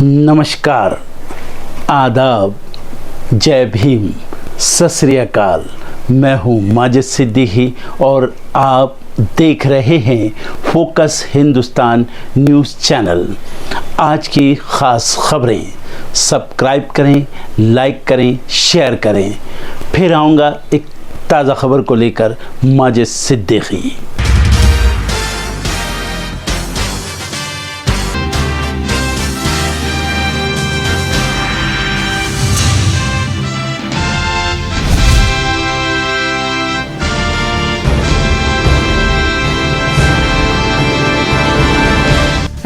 नमस्कार, आदाब, जय भीम, सत श्री अकाल। मैं हूँ माजिद सिद्दीकी और आप देख रहे हैं फोकस हिंदुस्तान न्यूज़ चैनल। आज की ख़ास खबरें सब्सक्राइब करें, लाइक करें, शेयर करें। फिर आऊँगा एक ताज़ा खबर को लेकर माजिद सिद्दीकी।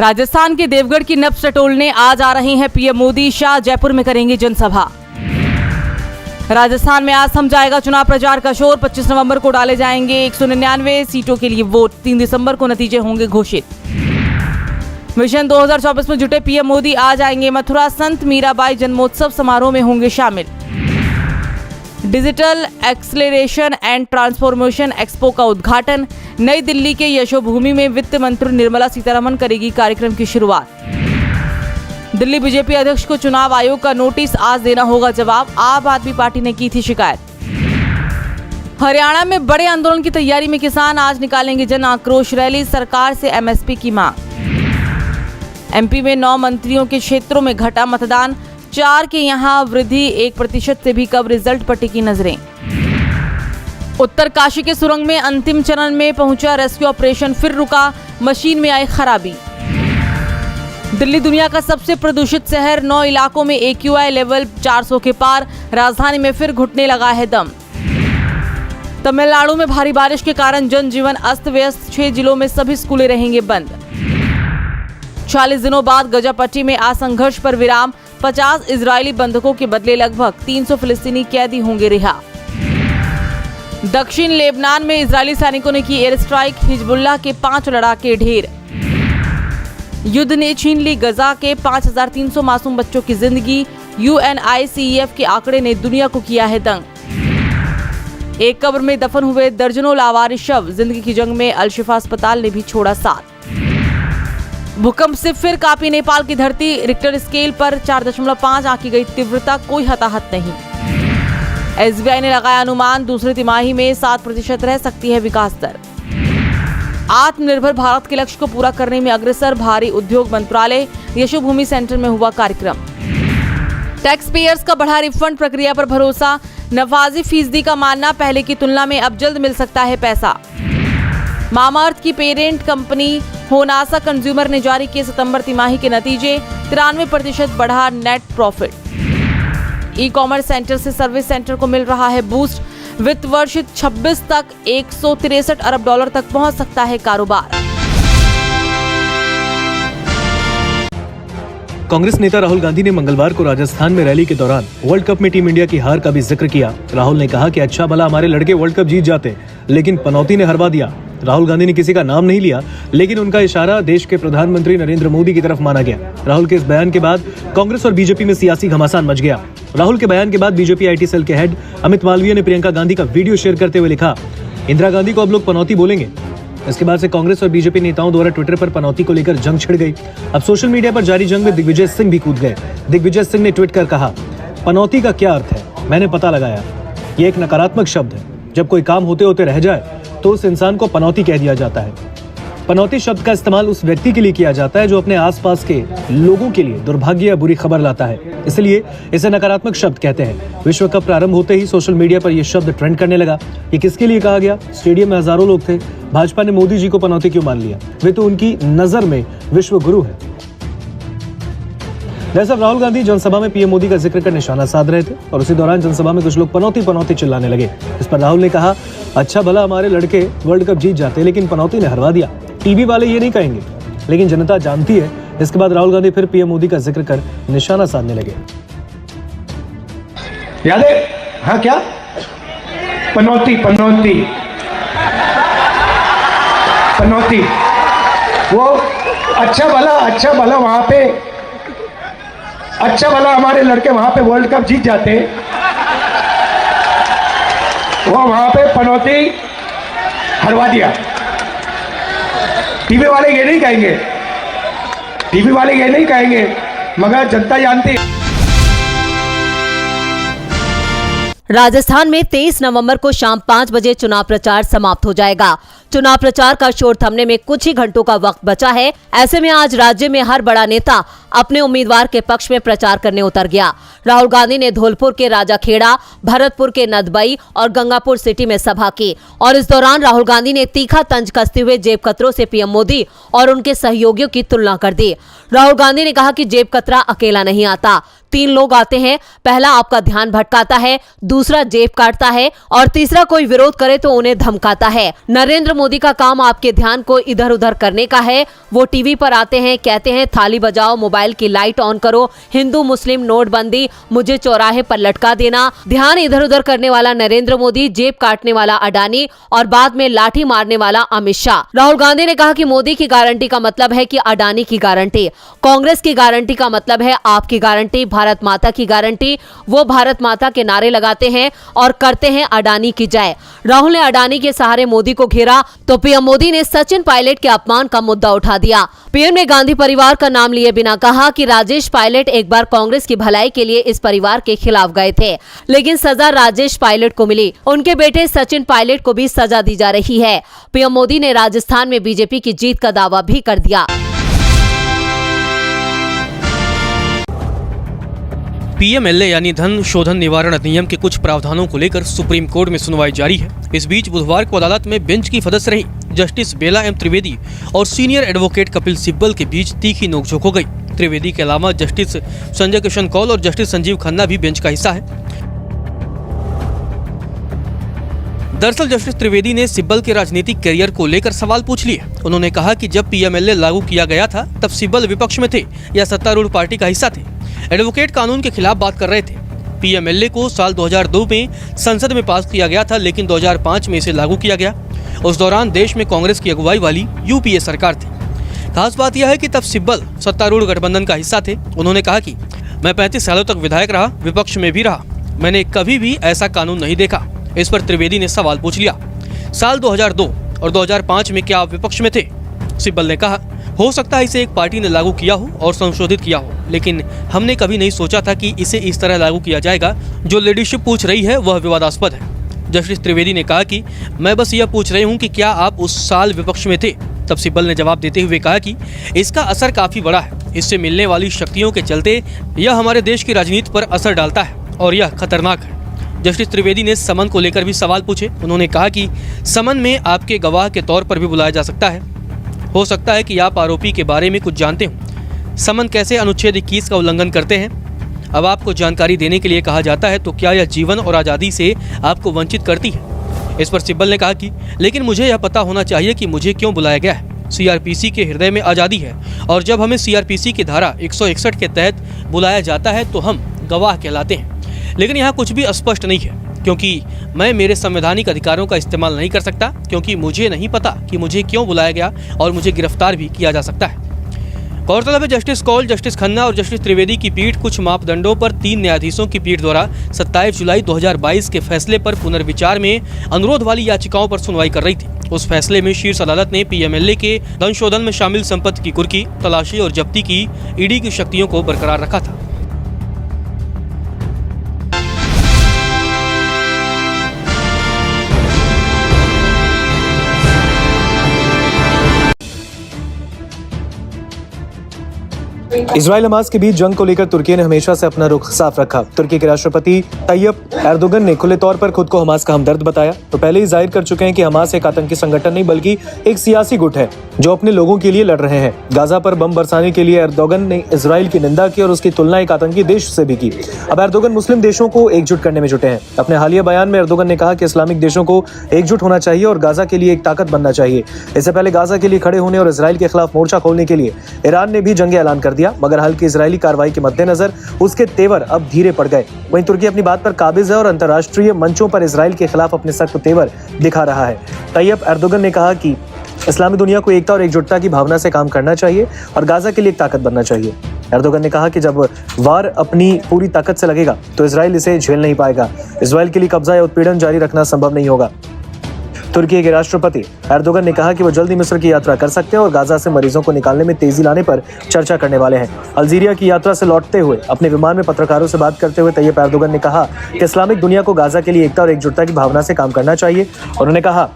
राजस्थान के देवगढ़ की नब्ज टटोलने आज आ रहे हैं पीएम मोदी। शाह जयपुर में करेंगे जनसभा। राजस्थान में आज थम जाएगा चुनाव प्रचार का शोर। 25 नवंबर को डाले जाएंगे 199 सीटों के लिए वोट। 3 दिसंबर को नतीजे होंगे घोषित। मिशन 2024 में जुटे पीएम मोदी आज आएंगे मथुरा। संत मीराबाई जन्मोत्सव समारोह में होंगे शामिल। Digital acceleration and transformation expo का उद्घाटन। नई दिल्ली के यशोभूमि में वित्त मंत्री निर्मला सीतारमण करेगी कार्यक्रम की शुरुआत। दिल्ली बीजेपी अध्यक्ष को चुनाव आयोग का नोटिस, आज देना होगा जवाब। आम आदमी पार्टी ने की थी शिकायत। हरियाणा में बड़े आंदोलन की तैयारी में किसान, आज निकालेंगे जन आक्रोश रैली। सरकार से एमएसपी की मांग। एमपी में 9 मंत्रियों के क्षेत्रों में घटा मतदान। 4 के यहां वृद्धि। 1% से भी कम, रिजल्ट पर टिकी नजरें। उत्तर काशी के सुरंग में अंतिम चरण में पहुंचा रेस्क्यू ऑपरेशन, फिर रुका, मशीन में आई खराबी। दिल्ली दुनिया का सबसे प्रदूषित शहर। 9 इलाकों में AQI लेवल 400 के पार। राजधानी में फिर घुटने लगा है दम। तमिलनाडु में भारी बारिश के कारण जनजीवन अस्त व्यस्त। 6 जिलों में सभी स्कूलें रहेंगे बंद। 40 दिनों बाद गजापट्टी में आज संघर्ष पर विराम। 50 इजरायली बंधकों के बदले लगभग 300 फिलिस्तीनी कैदी होंगे रिहा। दक्षिण लेबनान में इजरायली सैनिकों ने की एयर स्ट्राइक। हिजबुल्लाह के 5 लड़ाके ढेर। युद्ध ने छीन ली गजा के 5300 मासूम बच्चों की जिंदगी। UNICEF के आंकड़े ने दुनिया को किया है दंग। एक कब्र में दफन हुए दर्जनों लावारिस शव। जिंदगी की जंग में अलशिफा अस्पताल ने भी छोड़ा साथ। भूकंप से फिर कांपी नेपाल की धरती। रिक्टर स्केल पर 4.5 आंकी गई तीव्रता। कोई हताहत नहीं। SBI ने लगाया अनुमान, दूसरी तिमाही में 7% रह सकती है विकास दर। आत्मनिर्भर भारत के लक्ष्य को पूरा करने में अग्रसर भारी उद्योग मंत्रालय। यशोभूमि सेंटर में हुआ कार्यक्रम। टैक्स पेयर्स का बढ़ा रिफंड, प्रक्रिया पर भरोसा। नवाजी फीसदी का मानना, पहले की तुलना में अब जल्द मिल सकता है पैसा। मामाअर्थ की पेरेंट कंपनी होनासा कंज्यूमर ने जारी किए सितंबर तिमाही के नतीजे। 93% बढ़ा नेट प्रॉफिट। ई-कॉमर्स सेंटर से सर्विस सेंटर को मिल रहा है बूस्ट। वित्त वर्ष 26 तक $163 अरब तक पहुंच सकता है कारोबार। कांग्रेस नेता राहुल गांधी ने मंगलवार को राजस्थान में रैली के दौरान वर्ल्ड कप में टीम इंडिया की हार का भी जिक्र किया। राहुल ने कहा कि अच्छा भला हमारे लड़के वर्ल्ड कप जीत जाते, लेकिन पनौती ने हरवा दिया। राहुल गांधी ने किसी का नाम नहीं लिया, लेकिन उनका इशारा देश के प्रधानमंत्री नरेंद्र मोदी की तरफ माना गया। राहुल के इस बयान के बाद कांग्रेस और बीजेपी में सियासी घमासान मच गया। राहुल के बयान के बाद बीजेपी IT सेल के हेड अमित मालवीय ने प्रियंका गांधी का वीडियो शेयर करते हुए लिखा, इंदिरा गांधी को अब लोग पनौती बोलेंगे। इसके बाद से कांग्रेस और बीजेपी नेताओं द्वारा ट्विटर पर पनौती को लेकर जंग छिड़ गई। अब सोशल मीडिया पर जारी जंग में दिग्विजय सिंह भी कूद गए। दिग्विजय सिंह ने ट्वीट कर कहा, पनौती का क्या अर्थ है, मैंने पता लगाया। ये एक नकारात्मक शब्द है। जब कोई काम होते होते रह जाए तो उस इंसान को पनौती कह दिया जाता है। पनौती शब्द का इस्तेमाल उस व्यक्ति के लिए किया जाता है जो अपने आसपास के लोगों के लिए दुर्भाग्य या बुरी खबर लाता है, इसलिए इसे नकारात्मक शब्द कहते हैं। विश्व कप प्रारंभ होते ही सोशल मीडिया पर यह शब्द ट्रेंड करने लगा। ये किसके लिए कहा गया? स्टेडियम में हजारों लोग थे। भाजपा ने मोदी जी को पनौती क्यों मान लिया? वे तो उनकी नजर में विश्व गुरु है। दरअसल राहुल गांधी जनसभा में पीएम मोदी का जिक्र कर निशाना साध रहे थे और उसी दौरान जनसभा में कुछ लोग पनौती पनौती चिल्लाने लगे। इस पर राहुल ने कहा, अच्छा भला हमारे लड़के वर्ल्ड कप जीत जाते, लेकिन पनौती ने हरवा दिया। टीवी वाले ये नहीं कहेंगे, लेकिन जनता जानती है। इसके बाद राहुल गांधी फिर पीएम मोदी का जिक्र कर निशाना साधने लगे। याद है? हाँ, क्या पनौती पनौती पनौती, वो अच्छा भला वहां पे, अच्छा भला हमारे लड़के वहां पे वर्ल्ड कप जीत जाते, वो वहां पे पनौती हरवा दिया। टीवी वाले ये नहीं कहेंगे, टीवी वाले ये नहीं कहेंगे मगर जनता जानती है। राजस्थान में 23 नवंबर को शाम 5 बजे चुनाव प्रचार समाप्त हो जाएगा। चुनाव प्रचार का शोर थमने में कुछ ही घंटों का वक्त बचा है। ऐसे में आज राज्य में हर बड़ा नेता अपने उम्मीदवार के पक्ष में प्रचार करने उतर गया। राहुल गांधी ने धौलपुर के राजाखेड़ा, भरतपुर के नदबई और गंगापुर सिटी में सभा की और इस दौरान राहुल गांधी ने तीखा तंज कसते हुए जेब कतरों से पीएम मोदी और उनके सहयोगियों की तुलना कर दी। राहुल गांधी ने कहा कि जेब कतरा अकेला नहीं आता, 3 लोग आते हैं। पहला आपका ध्यान भटकाता है, दूसरा जेब काटता है और तीसरा कोई विरोध करे तो उन्हें धमकाता है। नरेंद्र मोदी का काम आपके ध्यान को इधर उधर करने का है। वो टीवी पर आते हैं, कहते हैं थाली बजाओ, मोबाइल की लाइट ऑन करो, हिंदू मुस्लिम नोटबंदी, मुझे चौराहे पर लटका देना। ध्यान इधर उधर करने वाला नरेंद्र मोदी, जेब काटने वाला अडानी और बाद में लाठी मारने वाला अमित शाह। राहुल गांधी ने कहा कि मोदी की गारंटी का मतलब है कि अडानी की गारंटी, कांग्रेस की गारंटी का मतलब है आपकी गारंटी, भारत माता की गारंटी। वो भारत माता के नारे लगाते हैं और करते हैं अडानी की जय। राहुल ने अडानी के सहारे मोदी को घेरा तो पीएम मोदी ने सचिन पायलट के अपमान का मुद्दा उठा दिया। पीएम ने गांधी परिवार का नाम लिए बिना कहा कि राजेश पायलट एक बार कांग्रेस की भलाई के लिए इस परिवार के खिलाफ गए थे, लेकिन सजा राजेश पायलट को मिली। उनके बेटे सचिन पायलट को भी सजा दी जा रही है। पीएम मोदी ने राजस्थान में बीजेपी की जीत का दावा भी कर दिया। पीएमएलए यानी धन शोधन निवारण अधिनियम के कुछ प्रावधानों को लेकर सुप्रीम कोर्ट में सुनवाई जारी है। इस बीच बुधवार को अदालत में बेंच की सदस्य रही जस्टिस बेला एम त्रिवेदी और सीनियर एडवोकेट कपिल सिब्बल के बीच तीखी नोकझोंक हो गई। त्रिवेदी के अलावा जस्टिस संजय किशन कौल और जस्टिस संजीव खन्ना भी बेंच का हिस्सा है। दरअसल जस्टिस त्रिवेदी ने सिब्बल के राजनीतिक करियर को लेकर सवाल पूछ लिए। उन्होंने कहा कि जब पीएमएलए लागू किया गया था तब सिब्बल विपक्ष में थे या सत्तारूढ़ पार्टी का हिस्सा थे। एडवोकेट कानून के खिलाफ बात कर रहे थे। पीएमएलए को साल 2002 में संसद में पास किया गया था, लेकिन 2005 में इसे लागू किया गया। उस दौरान देश में कांग्रेस की अगुवाई वाली यूपीए सरकार थी। खास बात यह है कि तब सिब्बल सत्तारूढ़ गठबंधन का हिस्सा थे। उन्होंने कहा कि मैं 35 सालों तक विधायक रहा, विपक्ष में भी रहा, मैंने कभी भी ऐसा कानून नहीं देखा। इस पर त्रिवेदी ने सवाल पूछ लिया, साल 2002 और 2005 में क्या आप विपक्ष में थे? सिब्बल ने कहा, हो सकता है इसे एक पार्टी ने लागू किया हो और संशोधित किया हो, लेकिन हमने कभी नहीं सोचा था कि इसे इस तरह लागू किया जाएगा। जो लीडरशिप पूछ रही है वह विवादास्पद है। जस्टिस त्रिवेदी ने कहा कि मैं बस यह पूछ रही हूं कि क्या आप उस साल विपक्ष में थे? तब सिब्बल ने जवाब देते हुए कहा कि इसका असर काफी बड़ा है। इससे मिलने वाली शक्तियों के चलते यह हमारे देश की राजनीति पर असर डालता है और यह खतरनाक है। जस्टिस त्रिवेदी ने समन को लेकर भी सवाल पूछे। उन्होंने कहा कि समन में आपके गवाह के तौर पर भी बुलाया जा सकता है। हो सकता है कि आप आरोपी के बारे में कुछ जानते हो। समन कैसे अनुच्छेद 21 का उल्लंघन करते हैं? अब आपको जानकारी देने के लिए कहा जाता है तो क्या यह जीवन और आज़ादी से आपको वंचित करती है? इस पर सिब्बल ने कहा कि लेकिन मुझे यह पता होना चाहिए कि मुझे क्यों बुलाया गया है। सीआरपीसी के हृदय में आज़ादी है और जब हमें सीआरपीसी की धारा 161 के तहत बुलाया जाता है तो हम गवाह कहलाते हैं। लेकिन यहाँ कुछ भी स्पष्ट नहीं है, क्योंकि मैं मेरे संवैधानिक अधिकारों का इस्तेमाल नहीं कर सकता, क्योंकि मुझे नहीं पता कि मुझे क्यों बुलाया गया और मुझे गिरफ्तार भी किया जा सकता है। गौरतलब है जस्टिस कौल, जस्टिस खन्ना और जस्टिस त्रिवेदी की पीठ कुछ मापदंडों पर 3 न्यायाधीशों की पीठ द्वारा 27 जुलाई 2022 के फैसले पर पुनर्विचार में अनुरोध वाली याचिकाओं पर सुनवाई कर रही थी। उस फैसले में शीर्ष अदालत ने पीएमएलए के धन शोधन में शामिल संपत्ति की कुर्की, तलाशी और जब्ती की ईडी की शक्तियों को बरकरार रखा था। इजराइल हमास के बीच जंग को लेकर तुर्की ने हमेशा से अपना रुख साफ रखा। तुर्की के राष्ट्रपति तैयब एर्दोगन ने खुले तौर पर खुद को हमास का हमदर्द बताया तो पहले ही जाहिर कर चुके हैं कि हमास एक आतंकी संगठन नहीं बल्कि एक सियासी गुट है जो अपने लोगों के लिए लड़ रहे हैं। गाजा पर बम बरसाने के लिए एर्दोगन ने इजराइल की निंदा की और उसकी तुलना एक आतंकी देश से भी की। अब एर्दोगन मुस्लिम देशों को एकजुट करने में जुटे हैं। अपने हालिया बयान में एर्दोगन ने कहा कि इस्लामिक देशों को एकजुट होना चाहिए और गाजा के लिए एक ताकत बनना चाहिए। इससे पहले गाजा के लिए खड़े होने और इजराइल के खिलाफ मोर्चा खोलने के लिए ईरान ने भी जंग ऐलान कर दिया, मगर हाल की इजरायली कार्रवाई के मद्देनजर उसके तेवर अब धीरे पड़ गए। वहीं तुर्की अपनी बात पर काबिज है और अंतर्राष्ट्रीय मंचों पर इजराइल के खिलाफ अपने सख्त तेवर दिखा रहा है। तैयब एर्दोगन ने कहा कि इस्लामी दुनिया को एकता और एकजुटता की भावना से काम करना चाहिए और गाजा के लिए एक ताकत बनना चाहिए। एर्दोगन ने कहा कि जब वार अपनी पूरी ताकत से लगेगा तो इजराइल इसे झेल नहीं पाएगा। इजराइल के लिए कब्जा या उत्पीड़न जारी रखना संभव नहीं होगा। तुर्की के राष्ट्रपति एर्दोगन ने कहा कि वो जल्दी मिस्र की यात्रा कर सकते हैं और गाजा से मरीजों को निकालने में तेजी लाने पर चर्चा करने वाले हैं। अल्जीरिया की यात्रा से लौटते हुए अपने विमान में पत्रकारों से बात करते हुए तैयब एर्दोगन ने कहा कि इस्लामिक दुनिया को गाजा के लिए एकता और एकजुटता की भावना से काम करना चाहिए। उन्होंने कहा,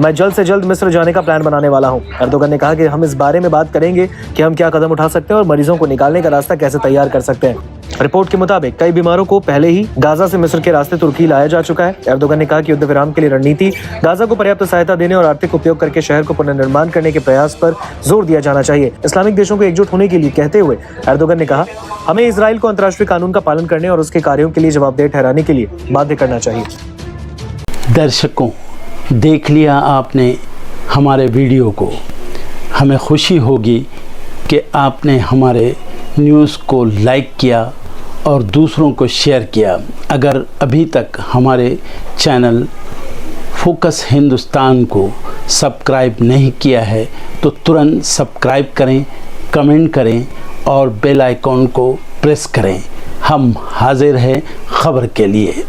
मैं जल्द से जल्द मिस्र जाने का प्लान बनाने वाला हूं। एर्दोगन ने कहा कि हम इस बारे में बात करेंगे कि हम क्या कदम उठा सकते हैं और मरीजों को निकालने का रास्ता कैसे तैयार कर सकते हैं। रिपोर्ट के मुताबिक कई बीमारों को पहले ही गाजा से मिस्र के रास्ते तुर्की लाया जा चुका है। एर्दोगन ने कहा कि युद्ध विराम के लिए रणनीति, गाजा को पर्याप्त सहायता देने और आर्थिक उपयोग करके शहर को पुनर्निर्माण करने के प्रयास पर जोर दिया जाना चाहिए। इस्लामिक देशों को एकजुट होने के लिए कहते हुए एर्दोगन ने कहा, हमें इजराइल को अंतर्राष्ट्रीय कानून का पालन करने और उसके कार्यों के लिए जवाबदेह ठहराने के लिए बाध्य करना चाहिए। दर्शकों, देख लिया आपने हमारे वीडियो को। हमें खुशी होगी कि आपने हमारे न्यूज़ को लाइक किया और दूसरों को शेयर किया। अगर अभी तक हमारे चैनल फोकस हिंदुस्तान को सब्सक्राइब नहीं किया है तो तुरंत सब्सक्राइब करें, कमेंट करें और बेल आइकॉन को प्रेस करें। हम हाजिर हैं खबर के लिए।